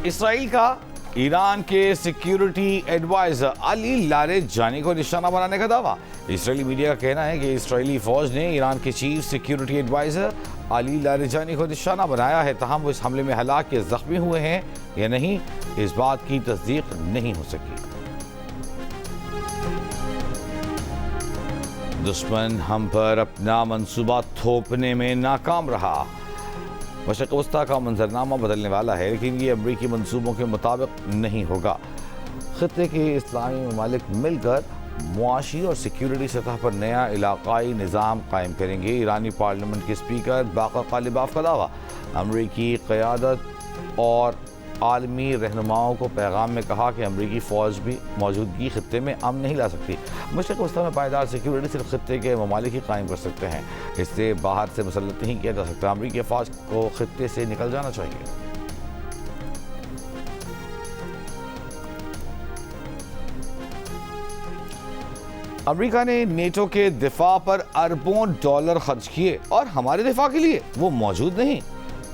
اسرائیل کا ایران کے security advisor علی Larijani کو نشانہ بنانے کا دعویٰ۔ اسرائیلی میڈیا کا کہنا ہے کہ اسرائیلی فوج نے ایران کے چیف سیکیورٹی ایڈوائزر علی لاریجانی کو نشانہ بنایا ہے، تاہم وہ اس حملے میں ہلاک یا زخمی ہوئے ہیں یا نہیں، اس بات کی تصدیق نہیں ہو سکی۔ دشمن ہم پر اپنا منصوبہ تھوپنے میں ناکام رہا۔ مشرق وسطیٰ کا منظرنامہ بدلنے والا ہے، لیکن یہ امریکی منصوبوں کے مطابق نہیں ہوگا۔ خطے کے اسلامی ممالک مل کر معاشی اور سیکیورٹی سطح پر نیا علاقائی نظام قائم کریں گے۔ ایرانی پارلیمنٹ کے اسپیکر باقر غالباف کا دعویٰ۔ امریکی قیادت اور عالمی رہنماؤں کو پیغام میں کہا کہ امریکی فوج بھی موجودگی خطے میں امن نہیں لا سکتی۔ مشرق وسطیٰ میں پائیدار سیکیورٹی صرف خطے کے ممالک ہی قائم کر سکتے ہیں، اس سے باہر سے مسلط نہیں کیا جا سکتا۔ امریکی افواج کو خطے سے نکل جانا چاہیے۔ امریکہ نے نیٹو کے دفاع پر اربوں ڈالر خرچ کیے اور ہمارے دفاع کے لیے وہ موجود نہیں۔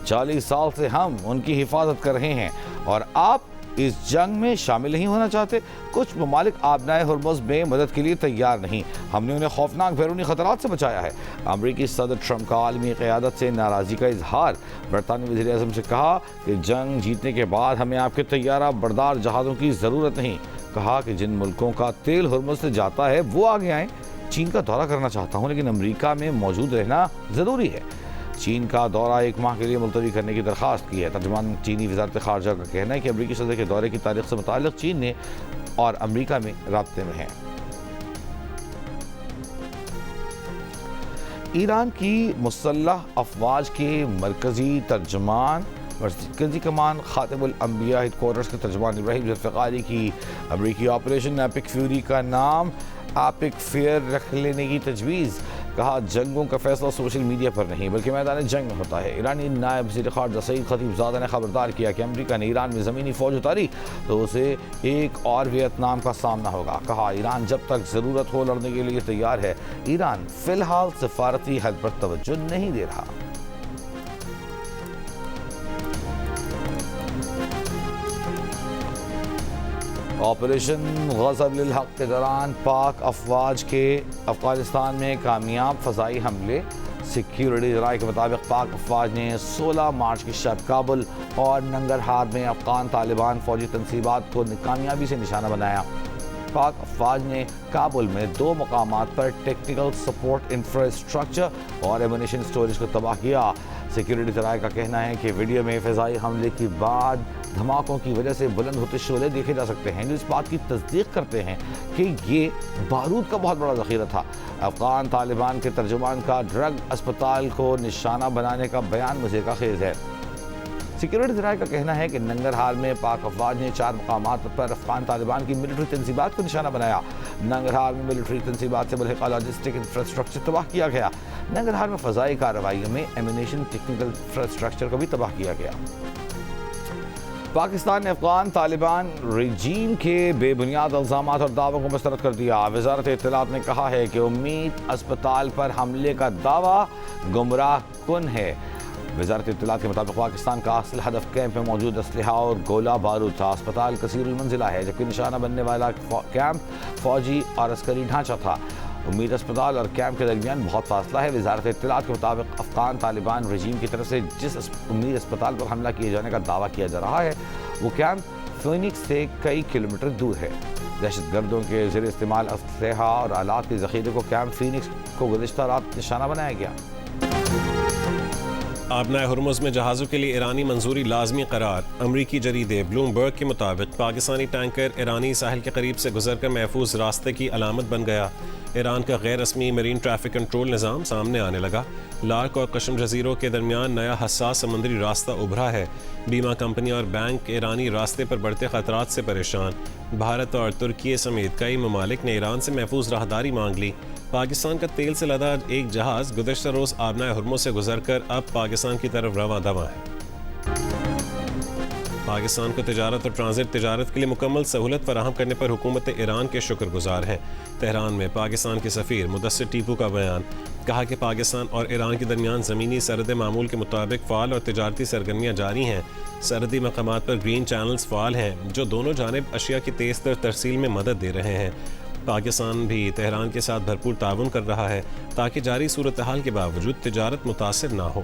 40 سال سے ہم ان کی حفاظت کر رہے ہیں اور آپ اس جنگ میں شامل نہیں ہونا چاہتے۔ کچھ ممالک آبنائے ہرمز میں مدد کے لیے تیار نہیں، ہم نے انہیں خوفناک بیرونی خطرات سے بچایا ہے۔ امریکی صدر ٹرمپ کا عالمی قیادت سے ناراضی کا اظہار۔ برطانوی وزیر اعظم سے کہا کہ جنگ جیتنے کے بعد ہمیں آپ کے طیارہ بردار جہازوں کی ضرورت نہیں۔ کہا کہ جن ملکوں کا تیل ہرمز سے جاتا ہے وہ آگے آئیں۔ چین کا دورہ کرنا چاہتا ہوں لیکن امریکہ میں موجود رہنا ضروری ہے۔ چین کا دورہ 1 ماہ کے لیے ملتوی کرنے کی درخواست کی ہے۔ ترجمان چینی وزارت خارجہ کا کہنا ہے کہ امریکی صدر کے دورے کی تاریخ سے متعلق چین نے اور امریکہ میں رابطے میں ہیں۔ ایران کی مسلح افواج کے مرکزی کمان خاتم الانبیاء ہیڈ کوارٹرز کے ترجمان ابراہیم ذوالفقاری کی امریکی آپریشن ایپک فیوری کا نام ایپک فیئر رکھ لینے کی تجویز۔ کہا جنگوں کا فیصلہ سوشل میڈیا پر نہیں بلکہ میدان جنگ میں ہوتا ہے۔ ایرانی نائب وزیر خارجہ سعید خطیب زادہ نے خبردار کیا کہ امریکہ نے ایران میں زمینی فوج اتاری تو اسے ایک اور ویتنام کا سامنا ہوگا۔ کہا ایران جب تک ضرورت ہو لڑنے کے لیے تیار ہے۔ ایران فی الحال سفارتی حل پر توجہ نہیں دے رہا۔ آپریشن غضب للحق کے دوران پاک افواج کے افغانستان میں کامیاب فضائی حملے۔ سیکیورٹی ذرائع کے مطابق پاک افواج نے 16 مارچ کی شب کابل اور ننگرہار میں افغان طالبان فوجی تنصیبات کو کامیابی سے نشانہ بنایا۔ پاک افواج نے کابل میں 2 مقامات پر ٹیکنیکل سپورٹ انفراسٹرکچر اور ایمونیشن سٹوریج کو تباہ کیا۔ سیکیورٹی ذرائع کا کہنا ہے کہ ویڈیو میں فضائی حملے کے بعد دھماکوں کی وجہ سے بلند ہوتے شعلے دیکھے جا سکتے ہیں جو اس بات کی تصدیق کرتے ہیں کہ یہ بارود کا بہت بڑا ذخیرہ تھا۔ افغان طالبان کے ترجمان کا ڈرگ اسپتال کو نشانہ بنانے کا بیان مزے کا خیز ہے۔ سیکیورٹی ذرائع کا کہنا ہے کہ ننگرہار میں پاک افواج نے 4 مقامات پر افغان طالبان کی ملٹری تنصیبات کو نشانہ بنایا۔ ننگرہار میں ملٹری تنصیبات سے ملحقہ لاجسٹک انفراسٹرکچر تباہ کیا گیا۔ ننگرہار میں فضائی کارروائیوں میں ایمونیشن ٹیکنیکل انفراسٹرکچر کو بھی تباہ کیا گیا۔ پاکستان نے افغان طالبان رجیم کے بے بنیاد الزامات اور دعووں کو مسترد کر دیا۔ وزارت اطلاعات نے کہا ہے کہ امید اسپتال پر حملے کا دعویٰ گمراہ کن ہے۔ وزارت اطلاعات کے مطابق پاکستان کا اصل ہدف کیمپ میں موجود اسلحہ اور گولہ بارود تھا۔ اسپتال کثیر المنزلہ ہے جبکہ نشانہ بننے والا کیمپ فوجی اور عسکری ڈھانچہ تھا۔ امید اسپتال اور کیمپ کے درمیان بہت فاصلہ ہے۔ وزارت اطلاعات کے مطابق افغان طالبان رجیم کی طرف سے جس امید اسپتال پر حملہ کیے جانے کا دعویٰ کیا جا رہا ہے وہ کیمپ فینکس سے کئی کلومیٹر دور ہے۔ دہشت گردوں کے زیر استعمال اسلحہ اور آلات کے ذخیرے کو کیمپ فینکس کو گزشتہ رات نشانہ بنایا گیا۔ آبنائے ہرمز میں جہازوں کے لیے ایرانی منظوری لازمی قرار۔ امریکی جریدے بلومبرگ کے مطابق پاکستانی ٹینکر ایرانی ساحل کے قریب سے گزر کر محفوظ راستے کی علامت بن گیا۔ ایران کا غیر رسمی میرین ٹریفک کنٹرول نظام سامنے آنے لگا۔ لارک اور قشم جزیروں کے درمیان نیا حساس سمندری راستہ ابھرا ہے۔ بیمہ کمپنی اور بینک ایرانی راستے پر بڑھتے خطرات سے پریشان۔ بھارت اور ترکی سمیت کئی ممالک نے ایران سے محفوظ راہداری مانگ لی۔ پاکستان کا تیل سے لدا ایک جہاز گزشتہ روز آبنائے ہرمز سے گزر کر اب پاکستان کی طرف رواں دواں ہے۔ پاکستان کو تجارت اور ٹرانزٹ تجارت کے لیے مکمل سہولت فراہم کرنے پر حکومت ایران کے شکر گزار ہیں. تہران میں پاکستان کے سفیر مدثر ٹیپو کا بیان. کہا کہ پاکستان اور ایران کے درمیان زمینی سرحد معمول کے مطابق فعال اور تجارتی سرگرمیاں جاری ہیں. سرحدی مقامات پر گرین چینلز فعال ہیں جو دونوں جانب اشیاء کی تیز تر ترسیل میں مدد دے رہے ہیں. پاکستان بھی تہران کے ساتھ بھرپور تعاون کر رہا ہے تاکہ جاری صورتحال کے باوجود تجارت متاثر نہ ہو.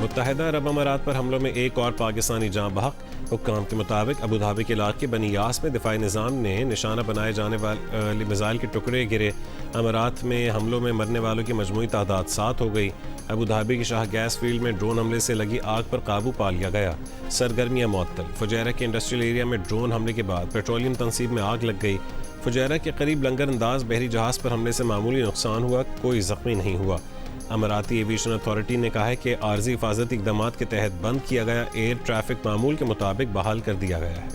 متحدہ عرب امارات پر حملوں میں ایک اور پاکستانی جاں بحق. حکام کے مطابق ابوظہبی کے علاقے بنی یاس میں دفاعی نظام نے نشانہ بنائے جانے والے میزائل کے ٹکڑے گرے. امارات میں حملوں میں مرنے والوں کی مجموعی تعداد 7 ہو گئی. ابوظہبی کے شاہ گیس فیلڈ میں ڈرون حملے سے لگی آگ پر قابو پا لیا گیا. سرگرمیاں معطل. فجیرہ کے انڈسٹریل ایریا میں ڈرون حملے کے بعد پیٹرولیم تنصیب میں آگ لگ گئی. فجیرہ کے قریب لنگر انداز بحری جہاز پر حملے سے معمولی نقصان ہوا, کوئی زخمی نہیں ہوا. اماراتی ایویشن اتھارٹی نے کہا ہے کہ عارضی حفاظتی اقدامات کے تحت بند کیا گیا ایئر ٹریفک معمول کے مطابق بحال کر دیا گیا ہے.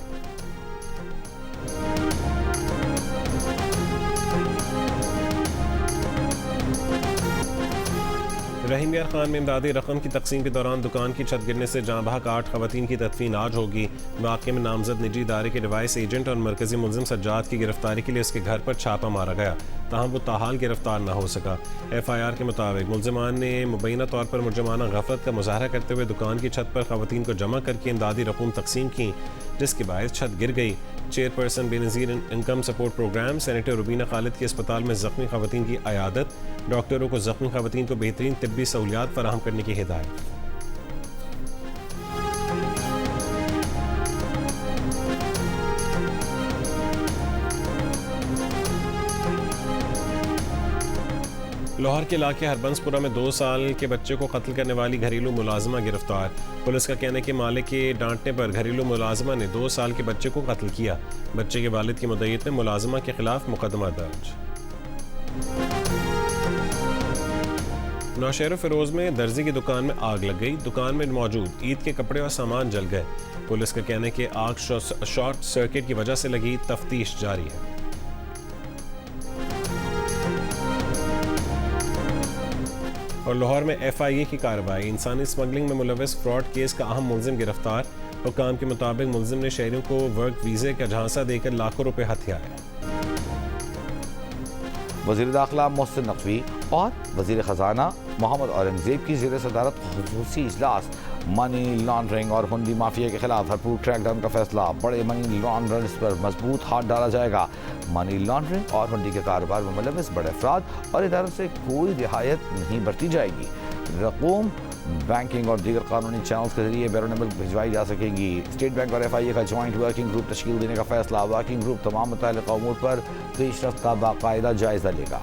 رحیم یار خان میں امدادی رقم کی تقسیم کے دوران دکان کی چھت گرنے سے جاں بحق 8 خواتین کی تدفین آج ہوگی. واقعے میں نامزد نجی ادارے کے ڈیوائس ایجنٹ اور مرکزی ملزم سجاد کی گرفتاری کے لیے اس کے گھر پر چھاپہ مارا گیا, تاہم وہ تاحال گرفتار نہ ہو سکا. ایف آئی آر کے مطابق ملزمان نے مبینہ طور پر مجرمانہ غفلت کا مظاہرہ کرتے ہوئے دکان کی چھت پر خواتین کو جمع کر کے امدادی رقوم تقسیم کی, جس کے باعث چھت گر گئی. Chairperson Benazir income support programme senator Rubina Khalid کی اسپتال میں زخمی خواتین کی عیادت. ڈاکٹروں کو زخمی خواتین کو بہترین طبی سہولیات فراہم کرنے کی ہدایت. لاہور کے علاقے ہربنس پورہ میں 2 سال کے بچے کو قتل کرنے والی گھریلو ملازمہ گرفتار. پولیس کا کہنا ہے کہ مالک کے ڈانٹنے پر گھریلو ملازمہ نے 2 سال کے بچے کو قتل کیا. بچے کے والد کی مدعیت میں ملازمہ کے خلاف مقدمہ درج. نوشہر و فیروز میں درزی کی دکان میں آگ لگ گئی. دکان میں موجود عید کے کپڑے اور سامان جل گئے. پولیس کا کہنا ہے کہ آگ شارٹ سرکٹ کی وجہ سے لگی, تفتیش جاری ہے. اور لاہور میں ایف آئی اے کی کارروائی. انسانی اسمگلنگ میں ملوث فراڈ کیس کا اہم ملزم گرفتار. حکام کے مطابق ملزم نے شہریوں کو ورک ویزے کا جھانسا دے کر لاکھوں روپے ہتھیائے. وزیر داخلہ محسن نقوی اور وزیر خزانہ محمد اورنگزیب کی زیر صدارت خصوصی اجلاس. منی لانڈرنگ اور ہنڈی مافیا کے خلاف بھرپور کریک ڈاؤن کا فیصلہ. بڑے منی لانڈررز پر مضبوط ہاتھ ڈالا جائے گا. منی لانڈرنگ اور ہنڈی کے کاروبار میں ملوث بڑے افراد اور اداروں سے کوئی رعایت نہیں برتی جائے گی. رقوم بینکنگ اور دیگر قانونی چینلز کے ذریعے بیرون ملک بھجوائی جا سکے گی. اسٹیٹ بینک اور ایف آئی اے کا جوائنٹ ورکنگ گروپ تشکیل دینے کا فیصلہ. ورکنگ گروپ تمام متعلقہ امور پر پیش رفت کا باقاعدہ جائزہ لے گا.